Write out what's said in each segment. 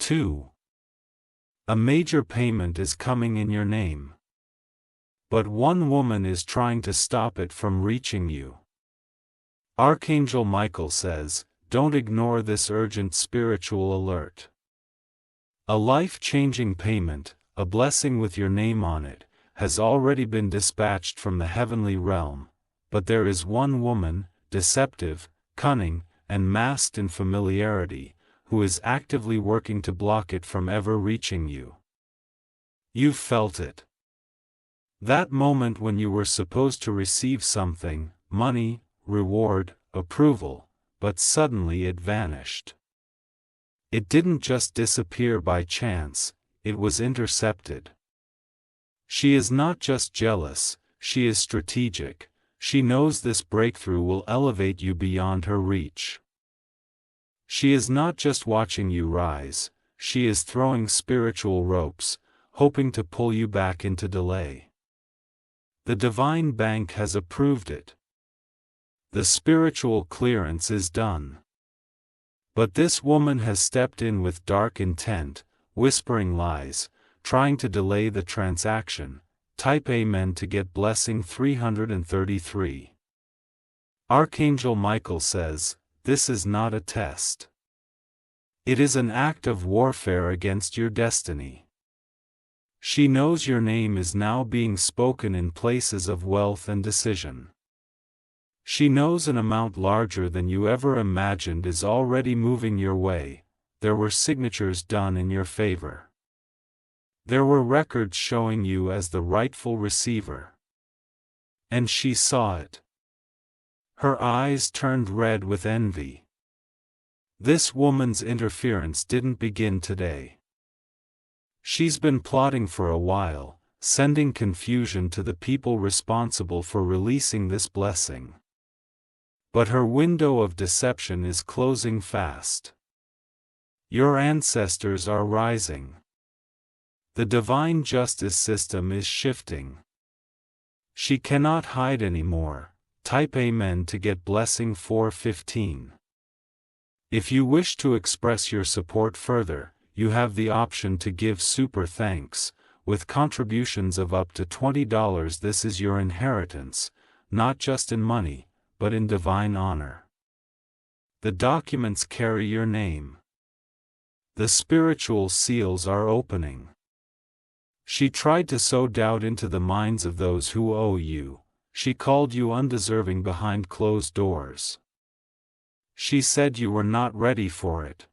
2. A major payment is coming in your name. But one woman is trying to stop it from reaching you. Archangel Michael says, don't ignore this urgent spiritual alert. A life-changing payment, a blessing with your name on it, has already been dispatched from the heavenly realm, but there is one woman, deceptive, cunning, and masked in familiarity, who is actively working to block it from ever reaching you. You've felt it. That moment when you were supposed to receive something, money, reward, approval, but suddenly it vanished. It didn't just disappear by chance, it was intercepted. She is not just jealous, she is strategic. She knows this breakthrough will elevate you beyond her reach. She is not just watching you rise, she is throwing spiritual ropes, hoping to pull you back into delay. The divine bank has approved it. The spiritual clearance is done. But this woman has stepped in with dark intent, whispering lies, trying to delay the transaction. Type Amen to get blessing 333. Archangel Michael says, this is not a test. It is an act of warfare against your destiny. She knows your name is now being spoken in places of wealth and decision. She knows an amount larger than you ever imagined is already moving your way. There were signatures done in your favor. There were records showing you as the rightful receiver. And she saw it. Her eyes turned red with envy. This woman's interference didn't begin today. She's been plotting for a while, sending confusion to the people responsible for releasing this blessing. But her window of deception is closing fast. Your ancestors are rising. The divine justice system is shifting. She cannot hide anymore. Type Amen to get blessing 415. If you wish to express your support further, you have the option to give super thanks, with contributions of up to $20. This is your inheritance, not just in money, but in divine honor. The documents carry your name. The spiritual seals are opening. She tried to sow doubt into the minds of those who owe you. She called you undeserving behind closed doors. She said you were not ready for it.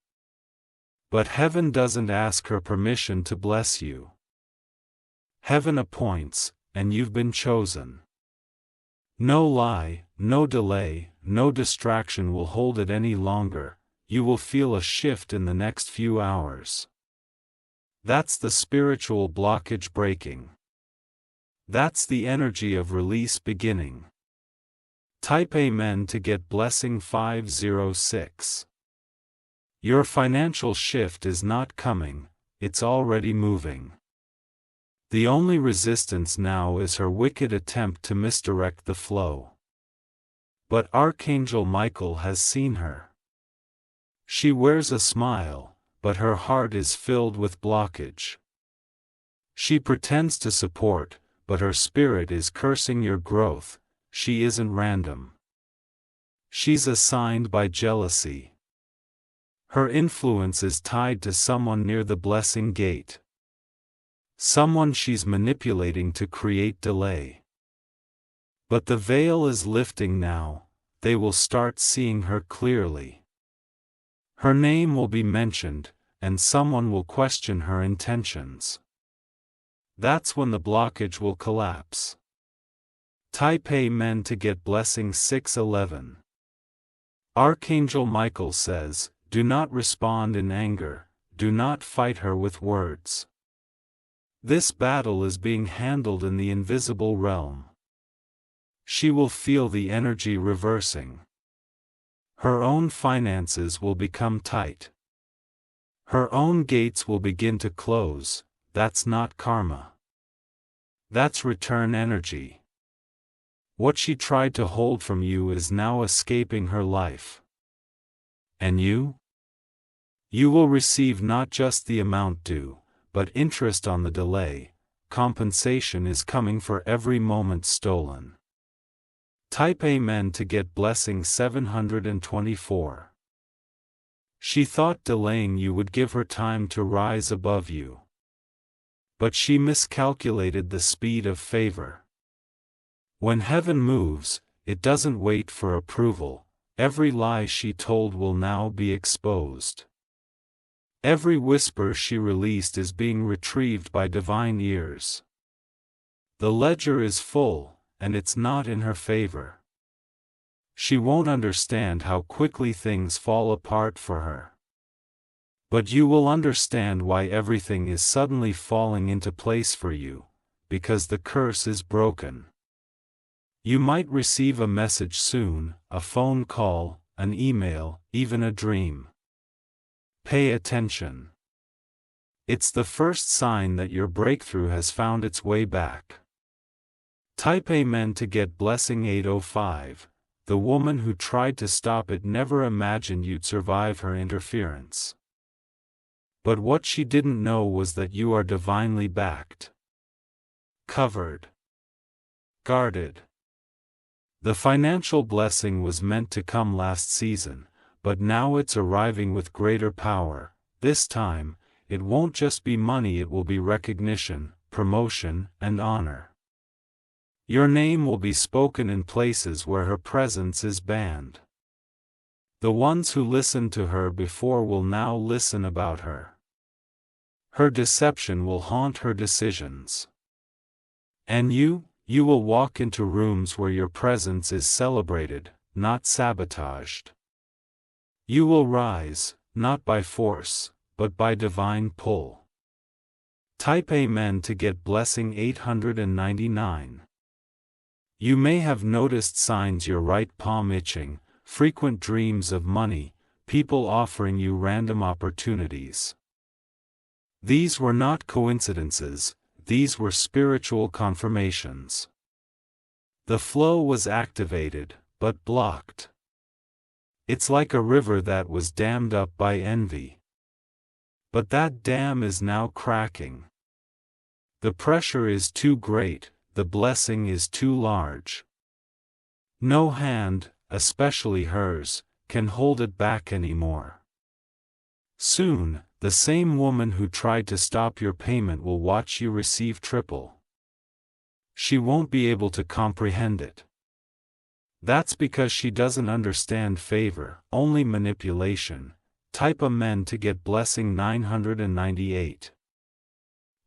But heaven doesn't ask her permission to bless you. Heaven appoints, and you've been chosen. No lie, no delay, no distraction will hold it any longer. You will feel a shift in the next few hours. That's the spiritual blockage breaking. That's the energy of release beginning. Type Amen to get blessing 506. Your financial shift is not coming, it's already moving. The only resistance now is her wicked attempt to misdirect the flow. But Archangel Michael has seen her. She wears a smile, but her heart is filled with blockage. She pretends to support, but her spirit is cursing your growth. She isn't random. She's assigned by jealousy. Her influence is tied to someone near the blessing gate. Someone she's manipulating to create delay. But the veil is lifting now, they will start seeing her clearly. Her name will be mentioned, and someone will question her intentions. That's when the blockage will collapse. Type Amen to get blessing 611. Archangel Michael says, do not respond in anger, do not fight her with words. This battle is being handled in the invisible realm. She will feel the energy reversing. Her own finances will become tight. Her own gates will begin to close. That's not karma. That's return energy. What she tried to hold from you is now escaping her life. And you? You will receive not just the amount due, but interest on the delay. Compensation is coming for every moment stolen. Type Amen to get blessing 724. She thought delaying you would give her time to rise above you. But she miscalculated the speed of favor. When heaven moves, it doesn't wait for approval. Every lie she told will now be exposed. Every whisper she released is being retrieved by divine ears. The ledger is full, and it's not in her favor. She won't understand how quickly things fall apart for her. But you will understand why everything is suddenly falling into place for you, because the curse is broken. You might receive a message soon, a phone call, an email, even a dream. Pay attention. It's the first sign that your breakthrough has found its way back. Type Amen to get blessing 805. The woman who tried to stop it never imagined you'd survive her interference. But what she didn't know was that you are divinely backed. Covered. Guarded. The financial blessing was meant to come last season, but now it's arriving with greater power. This time, it won't just be money, it will be recognition, promotion, and honor. Your name will be spoken in places where her presence is banned. The ones who listened to her before will now listen about her. Her deception will haunt her decisions. And you will walk into rooms where your presence is celebrated, not sabotaged. You will rise, not by force, but by divine pull. Type Amen to get blessing 899. You may have noticed signs your right palm itching, frequent dreams of money, people offering you random opportunities. These were not coincidences, these were spiritual confirmations. The flow was activated, but blocked. It's like a river that was dammed up by envy. But that dam is now cracking. The pressure is too great, the blessing is too large. No hand, especially hers, can hold it back anymore. Soon, the same woman who tried to stop your payment will watch you receive triple. She won't be able to comprehend it. That's because she doesn't understand favor, only manipulation. Type Amen to get blessing 998.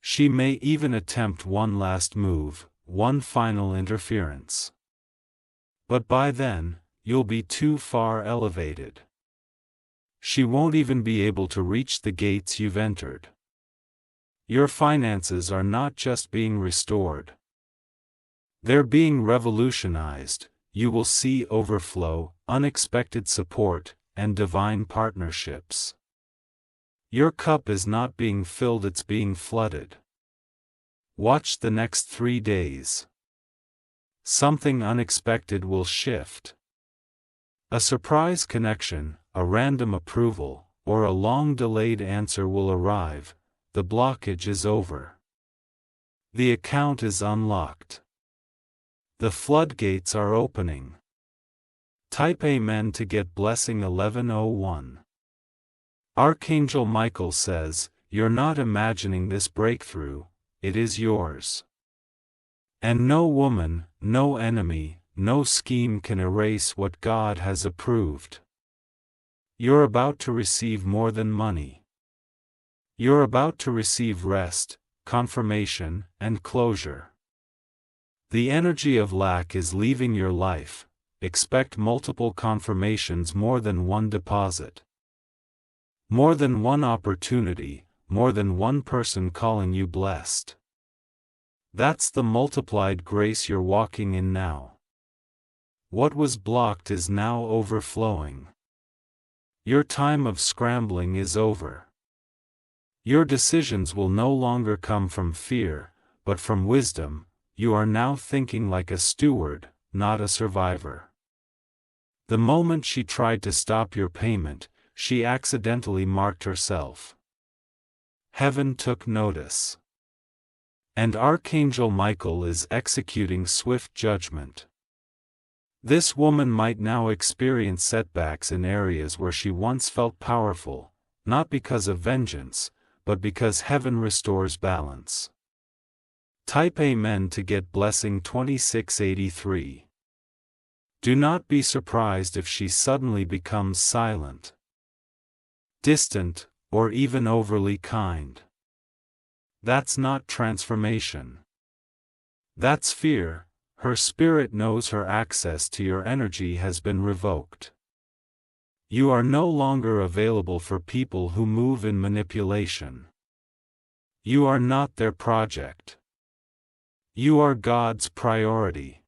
She may even attempt one last move, one final interference. But by then, you'll be too far elevated. She won't even be able to reach the gates you've entered. Your finances are not just being restored. They're being revolutionized. You will see overflow, unexpected support, and divine partnerships. Your cup is not being filled, it's being flooded. Watch the next 3 days. Something unexpected will shift. A surprise connection, a random approval, or a long-delayed answer will arrive. The blockage is over. The account is unlocked. The floodgates are opening. Type Amen to get blessing 1101. Archangel Michael says, you're not imagining this breakthrough, it is yours. And no woman, no enemy, no scheme can erase what God has approved. You're about to receive more than money. You're about to receive rest, confirmation, and closure. The energy of lack is leaving your life. Expect multiple confirmations, more than one deposit. More than one opportunity, more than one person calling you blessed. That's the multiplied grace you're walking in now. What was blocked is now overflowing. Your time of scrambling is over. Your decisions will no longer come from fear, but from wisdom. You are now thinking like a steward, not a survivor. The moment she tried to stop your payment, she accidentally marked herself. Heaven took notice. And Archangel Michael is executing swift judgment. This woman might now experience setbacks in areas where she once felt powerful, not because of vengeance, but because heaven restores balance. Type Amen to get blessing 2683. Do not be surprised if she suddenly becomes silent, distant, or even overly kind. That's not transformation. That's fear. Her spirit knows her access to your energy has been revoked. You are no longer available for people who move in manipulation. You are not their project. You are God's priority.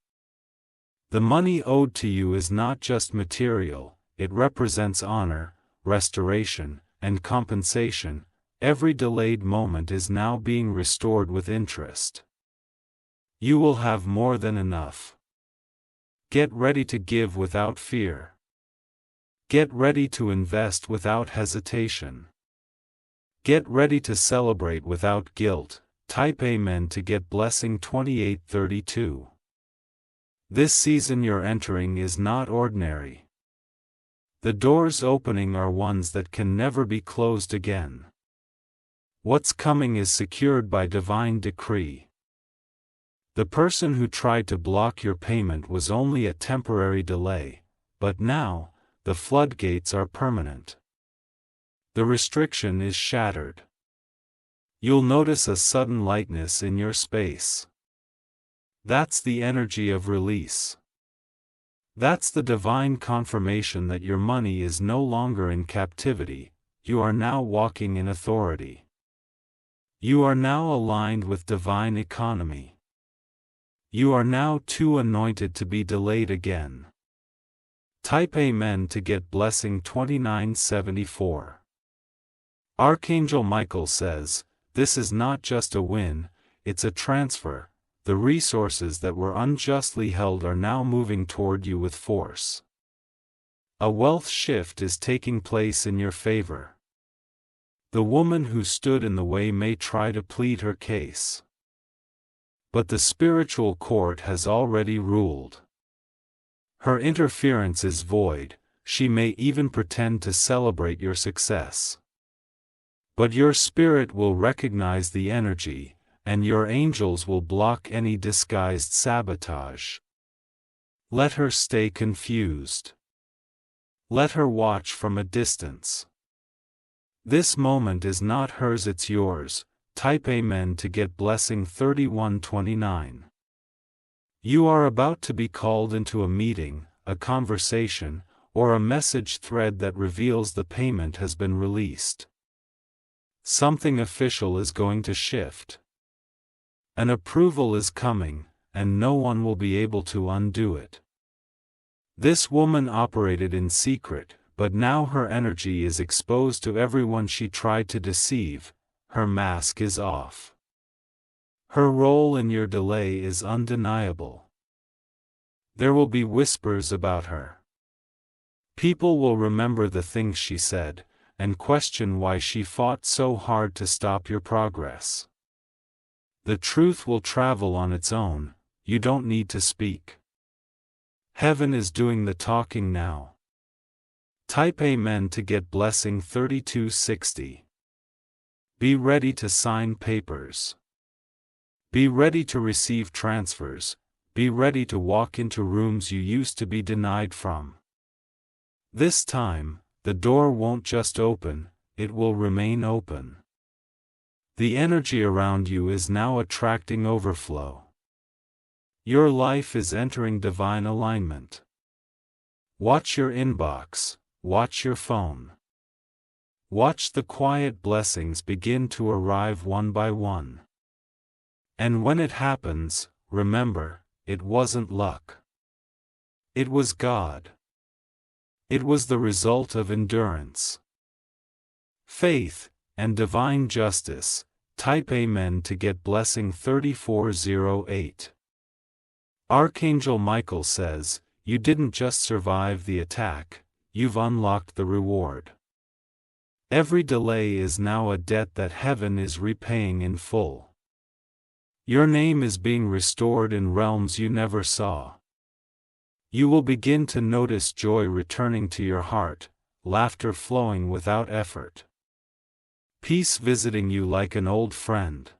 The money owed to you is not just material, it represents honor, restoration, and compensation. Every delayed moment is now being restored with interest. You will have more than enough. Get ready to give without fear. Get ready to invest without hesitation. Get ready to celebrate without guilt. Type Amen to get blessing 2832. This season you're entering is not ordinary. The doors opening are ones that can never be closed again. What's coming is secured by divine decree. The person who tried to block your payment was only a temporary delay, but now, the floodgates are permanent. The restriction is shattered. You'll notice a sudden lightness in your space. That's the energy of release. That's the divine confirmation that your money is no longer in captivity, you are now walking in authority. You are now aligned with divine economy. You are now too anointed to be delayed again. Type Amen to get blessing 2974. Archangel Michael says, this is not just a win, it's a transfer. The resources that were unjustly held are now moving toward you with force. A wealth shift is taking place in your favor. The woman who stood in the way may try to plead her case. But the spiritual court has already ruled. Her interference is void, she may even pretend to celebrate your success. But your spirit will recognize the energy, and your angels will block any disguised sabotage. Let her stay confused. Let her watch from a distance. This moment is not hers, it's yours. Type Amen to get blessing 3129. You are about to be called into a meeting, a conversation, or a message thread that reveals the payment has been released. Something official is going to shift. An approval is coming, and no one will be able to undo it. This woman operated in secret, but now her energy is exposed to everyone she tried to deceive. Her mask is off. Her role in your delay is undeniable. There will be whispers about her. People will remember the things she said, and question why she fought so hard to stop your progress. The truth will travel on its own, you don't need to speak. Heaven is doing the talking now. Type Amen to get blessing 3260. Be ready to sign papers. Be ready to receive transfers. Be ready to walk into rooms you used to be denied from. This time, the door won't just open, it will remain open. The energy around you is now attracting overflow. Your life is entering divine alignment. Watch your inbox, watch your phone. Watch the quiet blessings begin to arrive one by one. And when it happens, remember, it wasn't luck. It was God. It was the result of endurance, faith, and divine justice. Type Amen to get blessing 3408. Archangel Michael says, you didn't just survive the attack, you've unlocked the reward. Every delay is now a debt that heaven is repaying in full. Your name is being restored in realms you never saw. You will begin to notice joy returning to your heart, laughter flowing without effort. Peace visiting you like an old friend.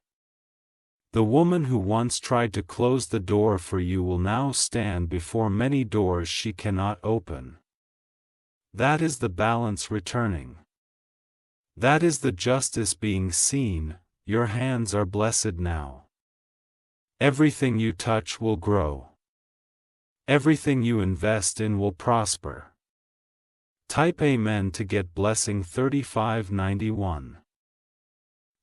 The woman who once tried to close the door for you will now stand before many doors she cannot open. That is the balance returning. That is the justice being seen. Your hands are blessed now. Everything you touch will grow. Everything you invest in will prosper. Type Amen to get blessing 3591.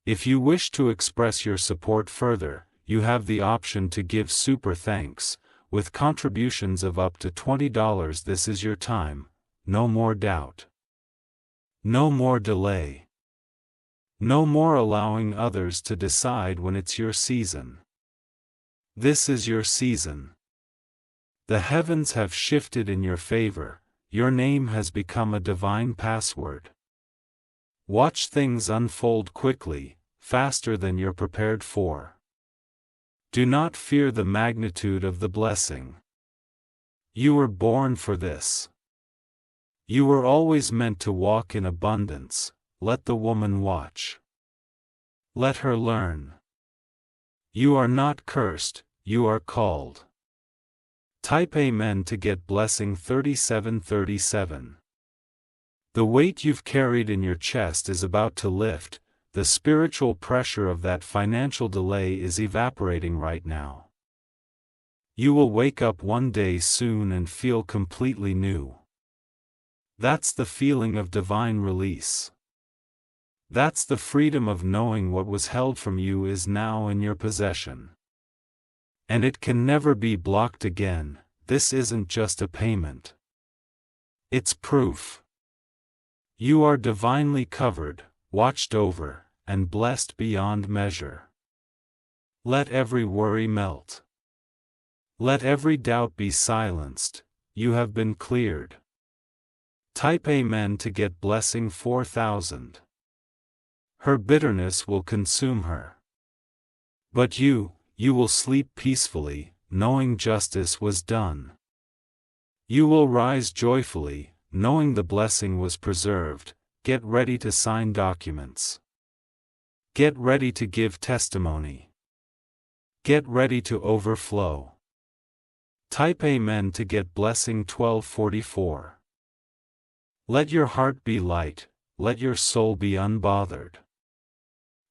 If you wish to express your support further, you have the option to give super thanks, with contributions of up to $20. This is your time, no more doubt. No more delay. No more allowing others to decide when it's your season. This is your season. The heavens have shifted in your favor, your name has become a divine password. Watch things unfold quickly, faster than you're prepared for. Do not fear the magnitude of the blessing. You were born for this. You were always meant to walk in abundance. Let the woman watch. Let her learn. You are not cursed, you are called. Type Amen to get blessing 3737. The weight you've carried in your chest is about to lift, the spiritual pressure of that financial delay is evaporating right now. You will wake up one day soon and feel completely new. That's the feeling of divine release. That's the freedom of knowing what was held from you is now in your possession. And it can never be blocked again. This isn't just a payment. It's proof. You are divinely covered, watched over, and blessed beyond measure. Let every worry melt. Let every doubt be silenced. You have been cleared. Type Amen to get blessing 4000. Her bitterness will consume her. But you will sleep peacefully, knowing justice was done. You will rise joyfully, knowing the blessing was preserved. Get ready to sign documents. Get ready to give testimony. Get ready to overflow. Type Amen to get blessing 1244. Let your heart be light, let your soul be unbothered.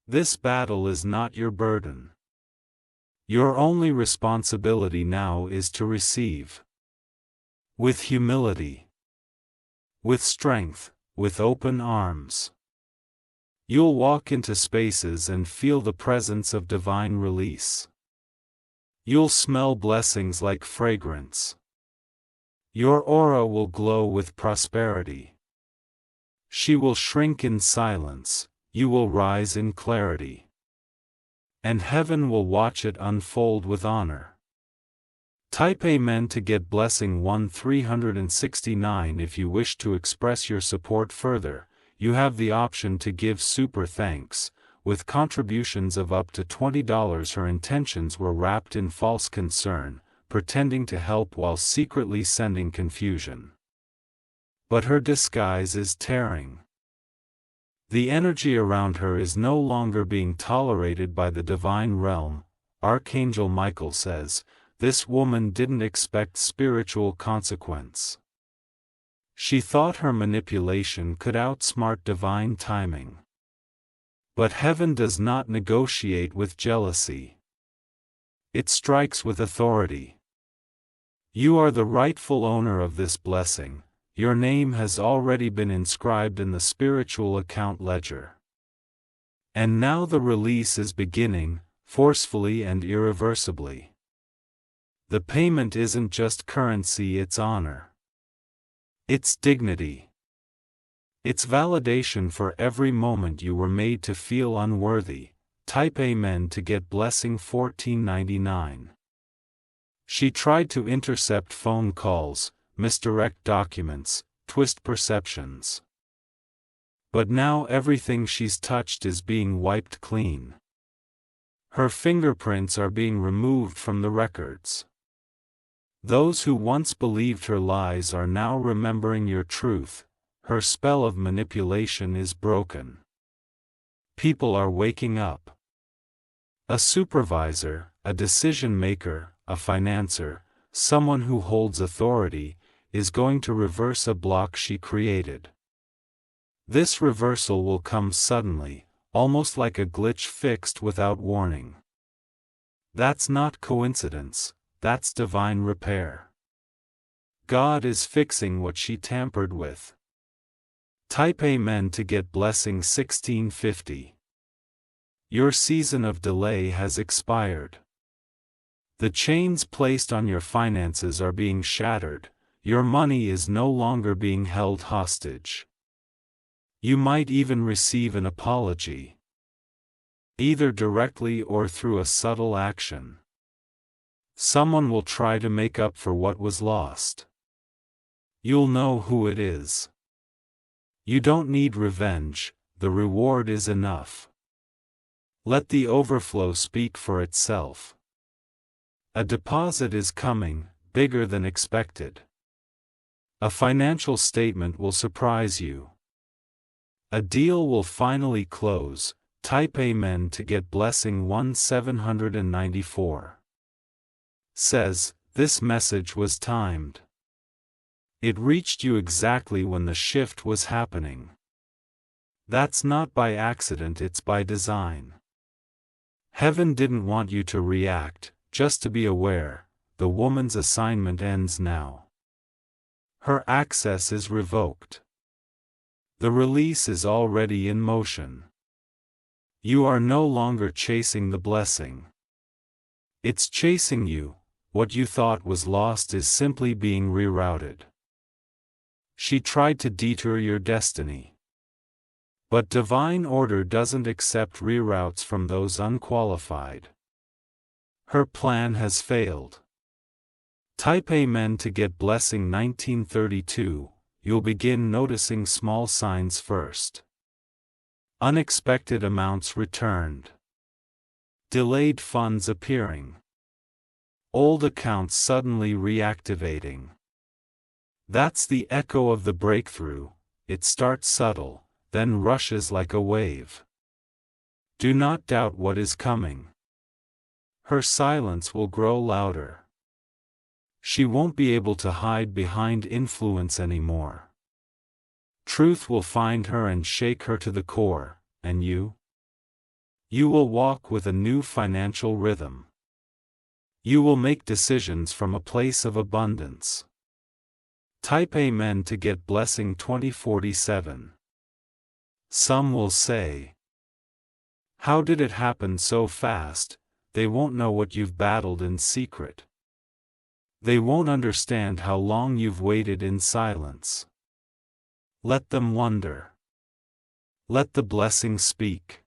This battle is not your burden. Your only responsibility now is to receive. With humility. With strength, with open arms. You'll walk into spaces and feel the presence of divine release. You'll smell blessings like fragrance. Your aura will glow with prosperity. She will shrink in silence, you will rise in clarity. And heaven will watch it unfold with honor. Type Amen to get blessing 1369. If you wish to express your support further, you have the option to give super thanks, with contributions of up to $20. Her intentions were wrapped in false concern, pretending to help while secretly sending confusion. But her disguise is tearing. The energy around her is no longer being tolerated by the divine realm. Archangel Michael says, this woman didn't expect spiritual consequence. She thought her manipulation could outsmart divine timing. But heaven does not negotiate with jealousy. It strikes with authority. You are the rightful owner of this blessing. Your name has already been inscribed in the spiritual account ledger. And now the release is beginning, forcefully and irreversibly. The payment isn't just currency, it's honor. It's dignity. It's validation for every moment you were made to feel unworthy. Type Amen to get blessing 1499. She tried to intercept phone calls, misdirect documents, twist perceptions. But now everything she's touched is being wiped clean. Her fingerprints are being removed from the records. Those who once believed her lies are now remembering your truth. Her spell of manipulation is broken. People are waking up. A supervisor, a decision maker, a financier, someone who holds authority, is going to reverse a block she created. This reversal will come suddenly, almost like a glitch fixed without warning. That's not coincidence, that's divine repair. God is fixing what she tampered with. Type Amen to get blessing 1650. Your season of delay has expired. The chains placed on your finances are being shattered, your money is no longer being held hostage. You might even receive an apology, either directly or through a subtle action. Someone will try to make up for what was lost. You'll know who it is. You don't need revenge, the reward is enough. Let the overflow speak for itself. A deposit is coming, bigger than expected. A financial statement will surprise you. A deal will finally close. Type Amen to get blessing 1794. Says, this message was timed. It reached you exactly when the shift was happening. That's not by accident, it's by design. Heaven didn't want you to react, just to be aware. The woman's assignment ends now. Her access is revoked. The release is already in motion. You are no longer chasing the blessing. It's chasing you. What you thought was lost is simply being rerouted. She tried to detour your destiny. But divine order doesn't accept reroutes from those unqualified. Her plan has failed. Type Amen to get blessing 1932. You'll begin noticing small signs first. Unexpected amounts returned. Delayed funds appearing. Old accounts suddenly reactivating. That's the echo of the breakthrough. It starts subtle, then rushes like a wave. Do not doubt what is coming. Her silence will grow louder. She won't be able to hide behind influence anymore. Truth will find her and shake her to the core, and you? You will walk with a new financial rhythm. You will make decisions from a place of abundance. Type Amen to get blessing 2047. Some will say, how did it happen so fast? They won't know what you've battled in secret. They won't understand how long you've waited in silence. Let them wonder. Let the blessing speak.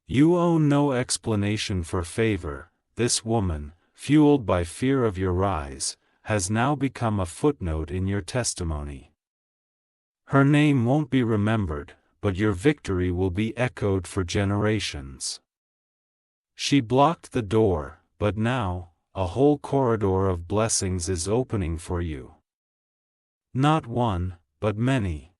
You owe no explanation for favor. This woman, fueled by fear of your rise, has now become a footnote in your testimony. Her name won't be remembered, but your victory will be echoed for generations. She blocked the door, but now, a whole corridor of blessings is opening for you. Not one, but many.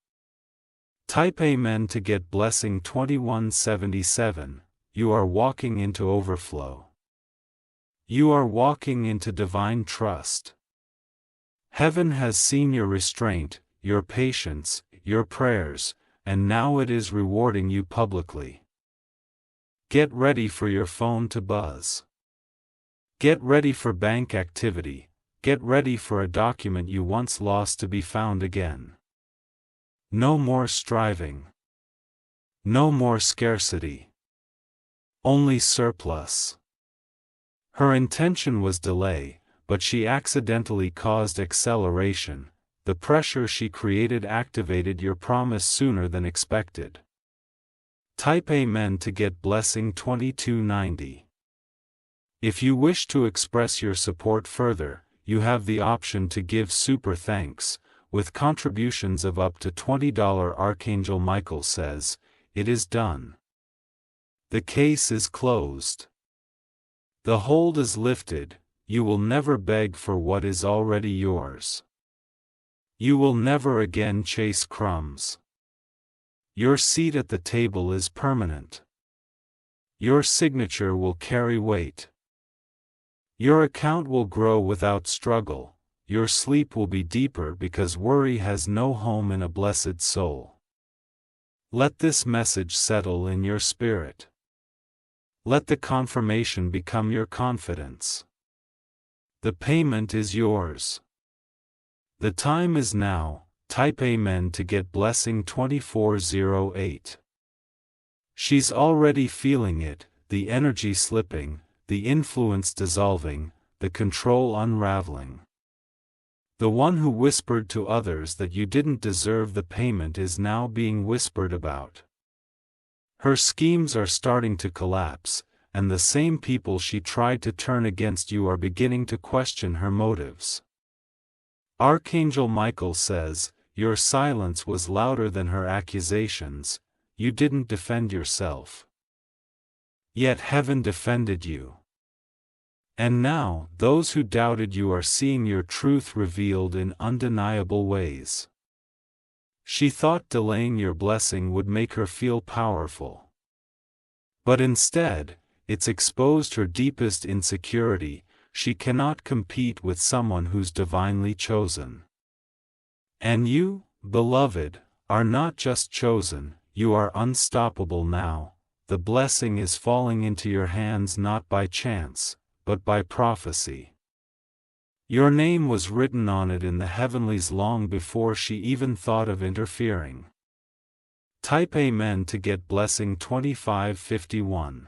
Type Amen to get blessing 2177. You are walking into overflow. You are walking into divine trust. Heaven has seen your restraint, your patience, your prayers, and now it is rewarding you publicly. Get ready for your phone to buzz. Get ready for bank activity. Get ready for a document you once lost to be found again. No more striving. No more scarcity. Only surplus. Her intention was delay, but she accidentally caused acceleration. The pressure she created activated your promise sooner than expected. Type Amen to get blessing 2290. If you wish to express your support further, you have the option to give super thanks, with contributions of up to $20. Archangel Michael says, "It is done. The case is closed. The hold is lifted. You will never beg for what is already yours. You will never again chase crumbs. Your seat at the table is permanent. Your signature will carry weight. Your account will grow without struggle. Your sleep will be deeper because worry has no home in a blessed soul." Let this message settle in your spirit. Let the confirmation become your confidence. The payment is yours. The time is now. Type Amen to get blessing 2408. She's already feeling it, the energy slipping, the influence dissolving, the control unraveling. The one who whispered to others that you didn't deserve the payment is now being whispered about. Her schemes are starting to collapse, and the same people she tried to turn against you are beginning to question her motives. Archangel Michael says, "Your silence was louder than her accusations. You didn't defend yourself. Yet heaven defended you. And now, those who doubted you are seeing your truth revealed in undeniable ways." She thought delaying your blessing would make her feel powerful. But instead, it's exposed her deepest insecurity. She cannot compete with someone who's divinely chosen. And you, beloved, are not just chosen, you are unstoppable now. The blessing is falling into your hands not by chance, but by prophecy. Your name was written on it in the heavenlies long before she even thought of interfering. Type Amen to get blessing 2551.